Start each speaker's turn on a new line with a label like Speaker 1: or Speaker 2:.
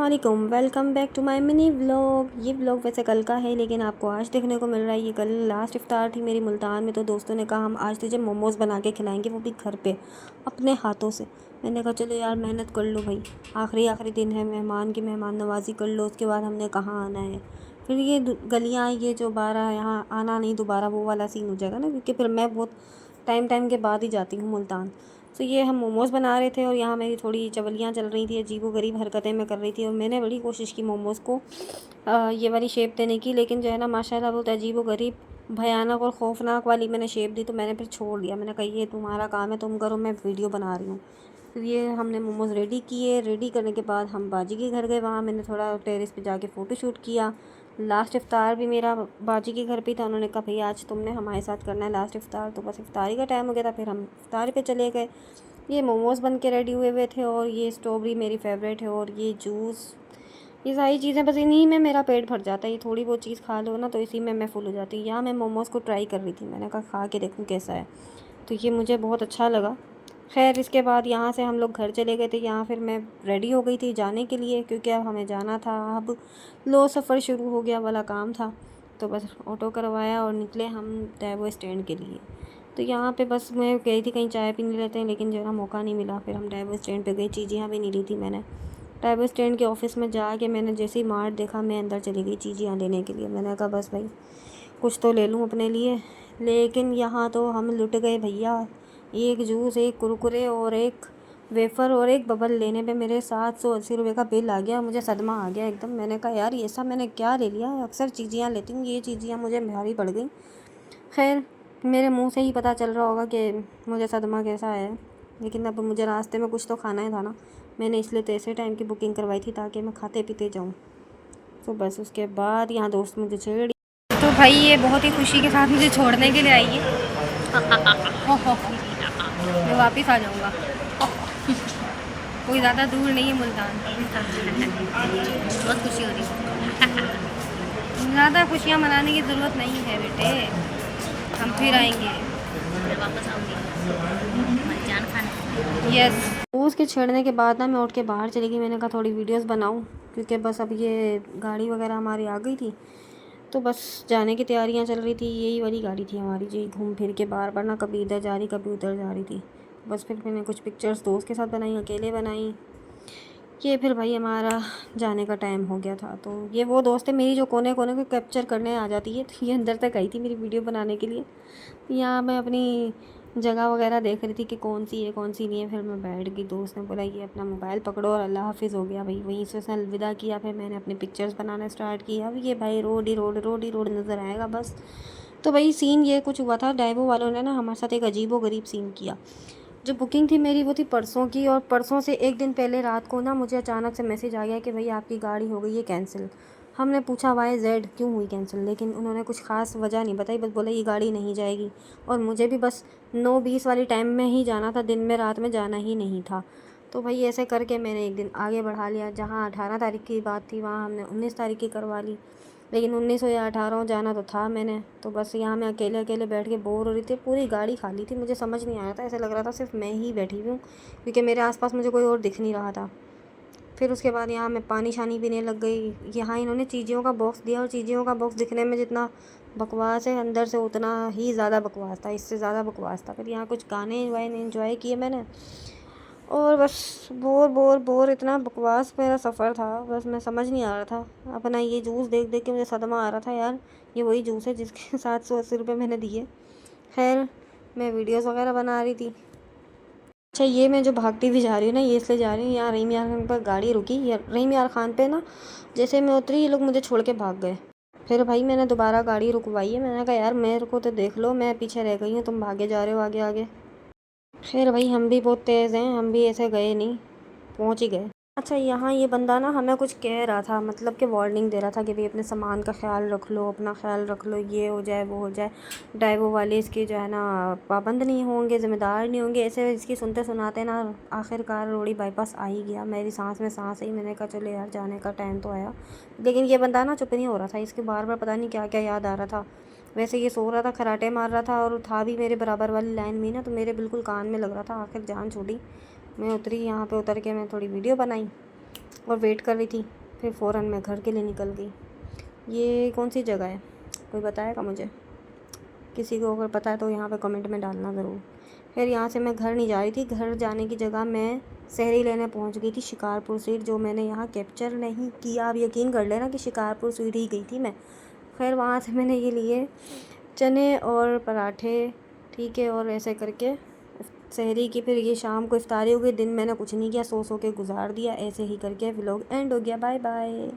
Speaker 1: अस्सलामुअलैकुम, welcome back to my mini vlog. ये vlog वैसे कल का है लेकिन आपको आज देखने को मिल रहा है। ये कल लास्ट इफ्तार थी मेरी मुल्तान में, तो दोस्तों ने कहा हम आज तुझे मोमोज़ बना के खिलाएंगे, वो भी घर पे अपने हाथों से। मैंने कहा चलो यार मेहनत कर लो भाई, आखिरी दिन है, मेहमान की मेहमान नवाजी कर लो, उसके बाद हमने कहाँ आना है। फिर ये गलियाँ ये जो बारह यहाँ आना नहीं दोबारा वो वाला सीन हो जाएगा ना, क्योंकि फिर मैं बहुत टाइम के बाद ही जाती हूँ मुल्तान। तो ये हम मोमोज़ बना रहे थे और यहाँ मेरी थोड़ी चवलियाँ चल रही थी, अजीबोगरीब हरकतें मैं कर रही थी, और मैंने बड़ी कोशिश की मोमोज़ को ये वाली शेप देने की, लेकिन जो है ना माशाल्लाह बहुत अजीबोगरीब भयानक और ख़ौफनाक वाली मैंने शेप दी। तो मैंने फिर छोड़ दिया, मैंने कहा ये तुम्हारा काम है, तुम करो, मैं वीडियो बना रही हूँ। फिर ये हमने मोमोज़ रेडी किए। रेडी करने के बाद हम बाजी के घर गए, वहाँ मैंने थोड़ा टेरेस पे जाके फ़ोटोशूट किया। लास्ट इफ्तार भी मेरा बाजी के घर पे था। उन्होंने कहा भैया आज तुमने हमारे साथ करना है लास्ट इफ्तार, तो बस इफ्तारी का टाइम हो गया था, फिर हम इफ्तारी पे चले गए। ये मोमोज़ बन के रेडी हुए थे और ये स्ट्रॉबेरी मेरी फेवरेट है, और ये जूस, ये सारी चीज़ें बस इन्हीं में मेरा पेट भर जाता है। ये थोड़ी बहुत चीज़ खा लो ना तो इसी में मैं फुल हो जाती हूँ। यहाँ मैं मोमोज़ को ट्राई कर रही थी, मैंने कहा खा के देखूँ कैसा है, तो ये मुझे बहुत अच्छा लगा। खैर इसके बाद यहाँ से हम लोग घर चले गए थे। यहाँ फिर मैं रेडी हो गई थी जाने के लिए, क्योंकि अब हमें जाना था, अब लो सफ़र शुरू हो गया वाला काम था। तो बस ऑटो करवाया और निकले हम डैबो स्टैंड के लिए। तो यहाँ पे बस मैं गई थी कहीं चाय पीने लेते हैं, लेकिन जो है ना मौका नहीं मिला। फिर हम डैबो स्टैंड पे गए, चीज़ियाँ भी नहीं ली थी मैंने। डैबो स्टैंड के ऑफिस में जाके मैंने जैसे ही मार्ट देखा, मैं अंदर चली गई चीज़ियाँ लेने के लिए। मैंने कहा बस भाई कुछ तो ले लूँ अपने लिए, लेकिन यहाँ तो हम लुट गए भैया। एक जूस, एक कुरकुरे और एक वेफ़र और एक बबल लेने पे मेरे 780 रुपये का बिल आ गया। मुझे सदमा आ गया एकदम। मैंने कहा यार ये सब मैंने क्या ले लिया, अक्सर चीज़ियाँ लेती हूँ, ये चीज़ियाँ मुझे भारी पड़ गई। खैर मेरे मुंह से ही पता चल रहा होगा कि मुझे सदमा कैसा है, लेकिन अब मुझे रास्ते में कुछ तो खाना ही था ना। मैंने इसलिए तो ऐसे टाइम की बुकिंग करवाई थी ताकि मैं खाते पीते जाऊँ। तो बस उसके बाद यहाँ दोस्त मुझे छेड़, तो भाई ये बहुत ही खुशी के साथ मुझे छोड़ने के लिए आई है। मैं वापस आ जाऊँगा, कोई ज़्यादा दूर नहीं है मुल्तान। बहुत खुशी हो रही है। ज़्यादा खुशियाँ मनाने की ज़रूरत नहीं है बेटे, हम फिर आएंगे, मैं वापस आऊँगी हमारी जान खाने। यस। उसके छेड़ने के बाद ना मैं उठ के बाहर चली गई। मैंने कहा थोड़ी वीडियोस बनाऊँ, क्योंकि बस अब ये गाड़ी वगैरह हमारी आ गई थी, तो बस जाने की तैयारियां चल रही थी। यही वाली गाड़ी थी हमारी जी, घूम फिर के बार बार ना कभी इधर जा रही कभी उधर जा रही थी। बस फिर मैंने कुछ पिक्चर्स दोस्त के साथ बनाई, अकेले बनाई। ये फिर भाई हमारा जाने का टाइम हो गया था। तो ये वो दोस्त है मेरी जो कोने कोने को कैप्चर करने आ जाती है, तो ये अंदर तक आई थी मेरी वीडियो बनाने के लिए। यहाँ मैं अपनी जगह वगैरह देख रही थी कि कौन सी है कौन सी नहीं है। फिर मैं बैठ गई, दोस्त ने बोला ये अपना मोबाइल पकड़ो और अल्लाह हाफिज़ हो गया भाई, वहीं से उसने अलविदा किया। फिर मैंने अपनी पिक्चर्स बनाना स्टार्ट किया। अब ये भाई रोड ही रोड, रोड ही रोड नज़र आएगा बस। तो भाई सीन ये कुछ हुआ था, डाइवो वालों ने ना हमारे साथ एक अजीबो गरीब सीन किया। जो बुकिंग थी मेरी वो थी परसों की, और परसों से एक दिन पहले रात को ना मुझे अचानक से मैसेज आ गया कि भाई आपकी गाड़ी हो गई है कैंसिल। हमने पूछा वाई जेड क्यों हुई कैंसिल, लेकिन उन्होंने कुछ ख़ास वजह नहीं बताई, बस बोला ये गाड़ी नहीं जाएगी। और मुझे भी बस 9:20 वाली टाइम में ही जाना था, दिन में रात में जाना ही नहीं था। तो भाई ऐसे करके मैंने एक दिन आगे बढ़ा लिया। जहाँ 18 तारीख की बात थी वहाँ हमने 19 तारीख की करवा ली, लेकिन 19 हो या 18 जाना तो था मैंने। तो बस यहाँ मैं अकेले अकेले बैठ के बोर हो रही थी, पूरी गाड़ी खाली थी, मुझे समझ नहीं आया था, ऐसा लग रहा था सिर्फ मैं ही बैठी हुई हूँ, क्योंकि मेरे आसपास मुझे कोई और दिख नहीं रहा था। फिर उसके बाद यहाँ मैं पानी शानी पीने लग गई। यहाँ इन्होंने चीज़ियों का बॉक्स दिया, और चीज़ियों का बॉक्स दिखने में जितना बकवास है अंदर से उतना ही ज़्यादा बकवास था, इससे ज़्यादा बकवास था। फिर यहाँ कुछ गाने वाने इन्जॉय किए मैंने, और बस बोर बोर बोर, इतना बकवास मेरा सफ़र था। बस मैं समझ नहीं आ रहा था अपना, ये जूस देख देख के मुझे सदमा आ रहा था यार, ये वही जूस है जिसके 780 रुपये मैंने दिए। खैर मैं वीडियोस वगैरह बना रही थी। अच्छा ये मैं जो भागती हुई जा रही हूँ ना, ये इसलिए जा रही हूँ, यहाँ रहीम यार खान पर गाड़ी रुकी, रहीम यार खान पे ना जैसे मैं उतरी ये लोग मुझे छोड़ के भाग गए। फिर भाई मैंने दोबारा गाड़ी रुकवाई है, मैंने कहा यार मेरे को तो देख लो, मैं पीछे रह गई हूँ, तुम भागे जा रहे हो आगे आगे। खैर भाई हम भी बहुत तेज़ हैं, हम भी ऐसे गए नहीं, पहुँच ही गए। अच्छा यहाँ ये बंदा ना हमें कुछ कह रहा था, मतलब कि वार्निंग दे रहा था कि भाई अपने सामान का ख्याल रख लो, अपना ख्याल रख लो, ये हो जाए वो हो जाए। ड्राइवर वाले इसके जो है ना पाबंद नहीं होंगे, ज़िम्मेदार नहीं होंगे, ऐसे इसकी सुनते सुनाते ना आखिरकार रोड़ी बाईपास आ ही गया। मेरी सांस में सांस आई, मैंने कहा चलो यार जाने का टाइम तो आया। लेकिन ये बंदा ना चुप नहीं हो रहा था, इसके बार बार पता नहीं क्या क्या याद आ रहा था। वैसे ये सो रहा था, खराटे मार रहा था, और था भी मेरे बराबर वाली लाइन में ना, तो मेरे बिल्कुल कान में लग रहा था। आखिर जान छूटी, मैं उतरी, यहाँ पे उतर के मैं थोड़ी वीडियो बनाई। और वेट कर रही थी, फिर फ़ौरन मैं घर के लिए निकल गई। ये कौन सी जगह है, कोई बताएगा मुझे? किसी को अगर पता है तो यहाँ पे कमेंट में डालना ज़रूर। फिर यहाँ से मैं घर नहीं जा रही थी, घर जाने की जगह मैं सहरी लेने पहुँच गई थी शिकारपुर स्वीट, जो मैंने यहाँ कैप्चर नहीं किया। आप यकीन कर लेना कि शिकारपुर स्वीट ही गई थी मैं। खैर वहाँ से मैंने ये लिए चने और पराठे, ठीक है, और ऐसे करके सहरी की। फिर ये शाम को इफ्तारी हो गई। दिन मैंने कुछ नहीं किया, सो के गुजार दिया। ऐसे ही करके व्लॉग एंड हो गया। Bye bye.